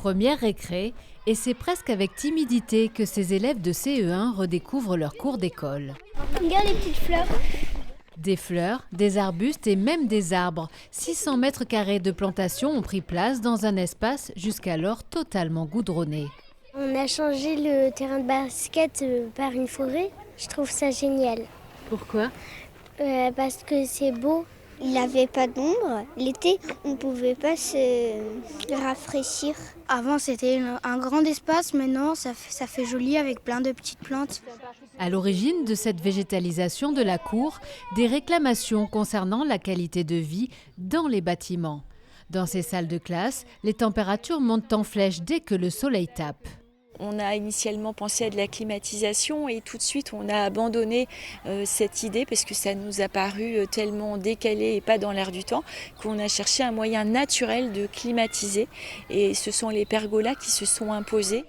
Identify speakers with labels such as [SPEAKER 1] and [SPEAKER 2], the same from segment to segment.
[SPEAKER 1] Première récré, et c'est presque avec timidité que ces élèves de CE1 redécouvrent leur cours d'école.
[SPEAKER 2] Regarde les petites fleurs.
[SPEAKER 1] Des fleurs, des arbustes et même des arbres. 600 mètres carrés de plantation ont pris place dans un espace jusqu'alors totalement goudronné.
[SPEAKER 2] On a changé le terrain de basket par une forêt. Je trouve ça génial.
[SPEAKER 1] Pourquoi ?
[SPEAKER 2] Parce que c'est beau. Il n'y avait pas d'ombre. L'été, on ne pouvait pas se rafraîchir.
[SPEAKER 3] Avant, c'était un grand espace. Maintenant, ça fait joli avec plein de petites plantes.
[SPEAKER 1] À l'origine de cette végétalisation de la cour, des réclamations concernant la qualité de vie dans les bâtiments. Dans ces salles de classe, les températures montent en flèche dès que le soleil tape.
[SPEAKER 4] On a initialement pensé à de la climatisation et tout de suite on a abandonné cette idée parce que ça nous a paru tellement décalé et pas dans l'air du temps qu'on a cherché un moyen naturel de climatiser et ce sont les pergolas qui se sont imposés.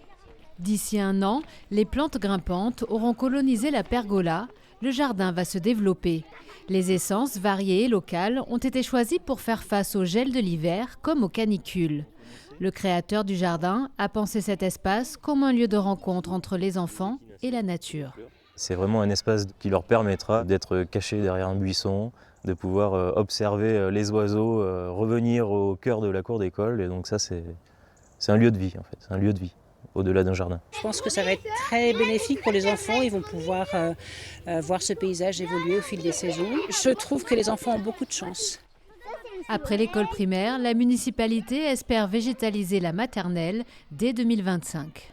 [SPEAKER 1] D'ici un an, les plantes grimpantes auront colonisé la pergola. Le jardin va se développer. Les essences variées et locales ont été choisies pour faire face au gel de l'hiver comme aux canicules. Le créateur du jardin a pensé cet espace comme un lieu de rencontre entre les enfants et la nature.
[SPEAKER 5] C'est vraiment un espace qui leur permettra d'être cachés derrière un buisson, de pouvoir observer les oiseaux revenir au cœur de la cour d'école. Et donc ça, c'est un lieu de vie en fait, c'est un lieu de vie au-delà d'un jardin.
[SPEAKER 6] Je pense que ça va être très bénéfique pour les enfants. Ils vont pouvoir voir ce paysage évoluer au fil des saisons. Je trouve que les enfants ont beaucoup de chance.
[SPEAKER 1] Après l'école primaire, la municipalité espère végétaliser la maternelle dès 2025.